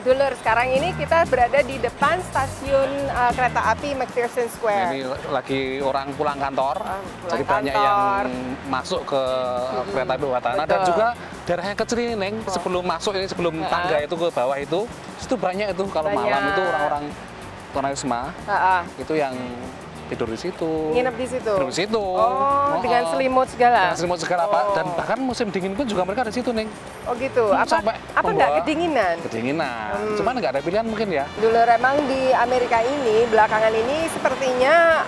Dulur, sekarang ini kita berada di depan stasiun kereta api McPherson Square. Ini lagi orang pulang kantor, jadi banyak yang masuk ke kereta api bawah tanah. Dan juga daerah yang kecil ini, Neng, sebelum masuk ini, sebelum tangga itu ke bawah itu banyak itu kalau malam itu orang-orang tunawisma itu yang tidur di situ. Nginep di situ? Tidur di situ. Oh, dengan selimut segala? Dengan selimut segala, Pak. Dan bahkan musim dingin pun juga mereka di situ, Neng. Oh gitu? Apa nggak kedinginan? Kedinginan. Cuman nggak ada pilihan mungkin ya. Dulu emang di Amerika ini, belakangan ini sepertinya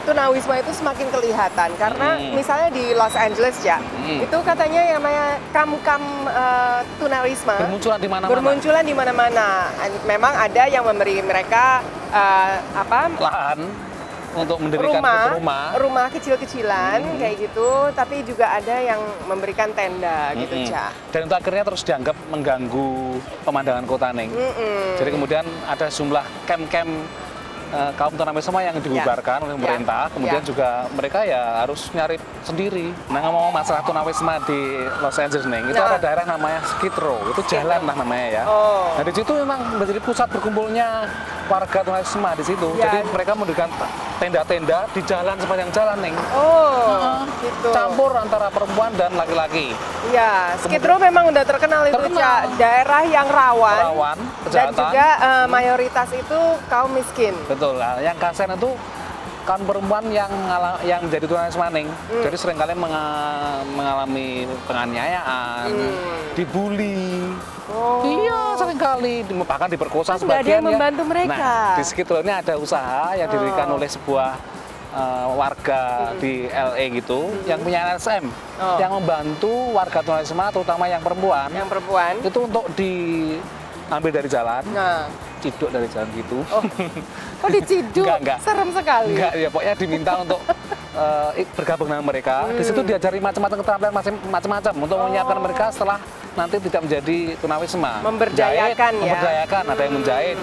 tunawisma itu semakin kelihatan. Karena misalnya di Los Angeles ya, itu katanya yang namanya kam-kam tunawisma. Bermunculan di mana-mana. Bermunculan di mana-mana. Memang ada yang memberi mereka lahan untuk mendirikan rumah kecil-kecilan kayak gitu, tapi juga ada yang memberikan tenda gitu, Ca. Dan itu akhirnya terus dianggap mengganggu pemandangan kota, Neng. Jadi kemudian ada jumlah camp-camp kaum tunawisma yang dibubarkan oleh pemerintah, kemudian juga mereka ya harus nyari sendiri. Nah, ngomong masalah tunawisma di Los Angeles, Neng, itu ada daerah namanya Skid Row, itu jalan lah namanya ya. Nah, di situ memang menjadi pusat berkumpulnya warga tunawisma di situ. Jadi mereka mendirikan tenda-tenda di jalan sepanjang jalan, Neng. Gitu. Campur antara perempuan dan laki-laki. Iya, Skid Row memang udah terkenal itu, Ca. Daerah yang rawan dan juga mayoritas itu kaum miskin. Betul lah, yang kasihan itu kaum perempuan yang menjadi tunawisma, Neng. Jadi seringkali mengalami penganiayaan, dibully. Iya, seringkali bahkan diperkosa sebagian. Nggak ada yang membantu mereka. Nah, di sekitar ini ada usaha yang didirikan oleh sebuah warga di LA gitu, yang punya LSM, yang membantu warga tunawisma, terutama yang perempuan. Itu untuk diambil dari jalan. Ciduk dari jalan gitu. Oh diciduk? Enggak. Serem sekali. Enggak, ya pokoknya diminta untuk bergabung dengan mereka. Di situ diajari macam-macam keterampilan macam-macam untuk menyiapkan mereka setelah nanti tidak menjadi tunawisma. Memberdayakan ya? Memberdayakan, ada yang menjahit,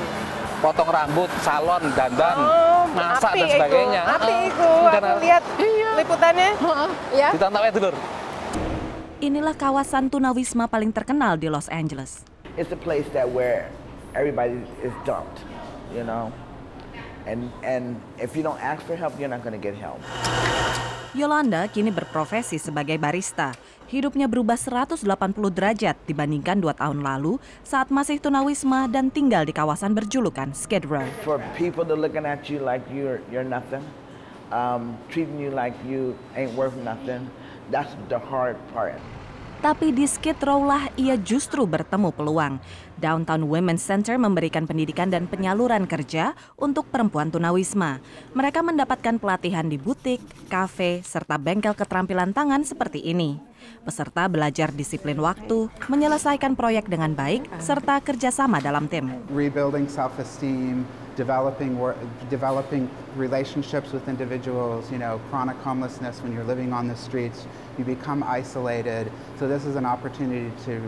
potong rambut, salon, dandan, masak dan sebagainya. Aku lihat liputannya. Ya. Ditantau ya, Dulur. Inilah kawasan tunawisma paling terkenal di Los Angeles. It's a place where everybody is dumped, you know, and if you don't ask for help, you're not going to get help. Yolanda kini berprofesi sebagai barista. Hidupnya berubah 180 derajat dibandingkan 2 tahun lalu saat masih tunawisma dan tinggal di kawasan berjulukan Skid Row. For people to looking at you like you're nothing, treating you like you ain't worth nothing, that's the hard part. Tapi di Skid Row lah ia justru bertemu peluang. Downtown Women's Center memberikan pendidikan dan penyaluran kerja untuk perempuan tunawisma. Mereka mendapatkan pelatihan di butik, kafe, serta bengkel keterampilan tangan seperti ini. Peserta belajar disiplin waktu, menyelesaikan proyek dengan baik, serta kerjasama dalam tim. Rebuilding self-esteem, developing relationships with individuals, you know, chronic homelessness when you're living on the streets, you become isolated. So this is an opportunity to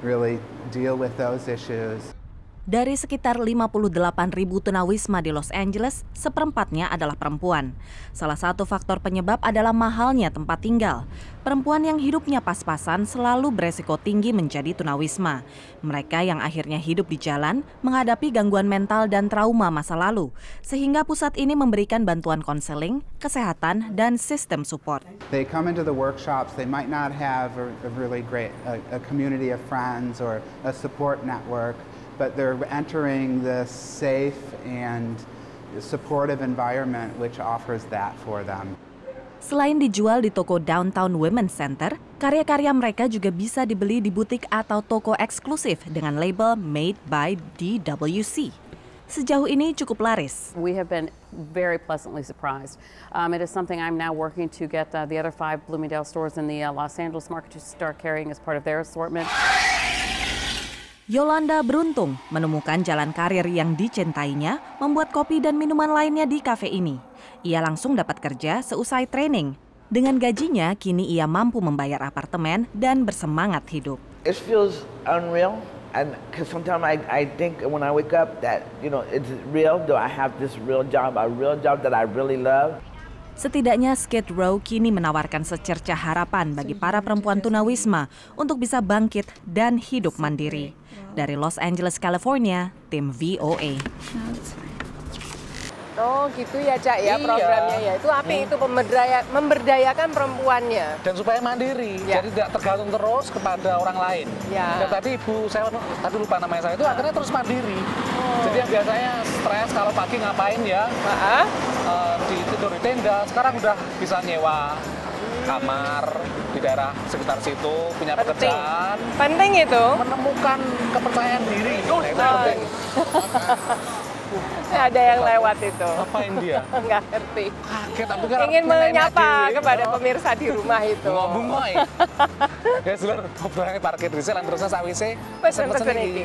really deal with those issues. Dari sekitar 58.000 tunawisma di Los Angeles, seperempatnya adalah perempuan. Salah satu faktor penyebab adalah mahalnya tempat tinggal. Perempuan yang hidupnya pas-pasan selalu beresiko tinggi menjadi tunawisma. Mereka yang akhirnya hidup di jalan menghadapi gangguan mental dan trauma masa lalu, sehingga pusat ini memberikan bantuan konseling, kesehatan, dan sistem support. They come into the workshops, they might not have a really great a community of friends or a support network, but they're entering this safe and supportive environment which offers that for them. Selain dijual di toko Downtown Women's Center, karya-karya mereka juga bisa dibeli di butik atau toko eksklusif dengan label Made by DWC. Sejauh ini cukup laris. We have been very pleasantly surprised. It is something I'm now working to get the other 5 Bloomingdale stores in the Los Angeles market to start carrying as part of their assortment. Yolanda beruntung menemukan jalan karir yang dicintainya, membuat kopi dan minuman lainnya di kafe ini. Ia langsung dapat kerja seusai training. Dengan gajinya, kini ia mampu membayar apartemen dan bersemangat hidup. It feels unreal, and because sometimes I think when I wake up that, you know, it's real. Do I have this real job, a real job that I really love? Setidaknya Skid Row kini menawarkan secercah harapan bagi para perempuan tunawisma untuk bisa bangkit dan hidup mandiri. Dari Los Angeles, California, tim VOA. Oh gitu ya Cak ya programnya ya. Itu apa itu memberdayakan perempuannya. Dan supaya mandiri, Ya. jadi tidak tergantung terus kepada orang lain. Ya. Dan tadi Ibu, saya tadi lupa namanya saya, itu akhirnya terus mandiri. Jadi yang biasanya stres kalau pagi ngapain ya, tidur di tenda, sekarang udah bisa nyewa kamar di daerah sekitar situ, punya pekerjaan. Penting itu. Menemukan kepercayaan diri, itu penting. Ada yang lewat itu. Ngapain dia? Nggak ngerti. Kaget, tapi kan Ingin menyapa dewe. kepada pemirsa di rumah itu. Bunga-bunga ya. Ya, seluruh obrolannya parkir di sel, terusnya sawise Pesen-pesen iki.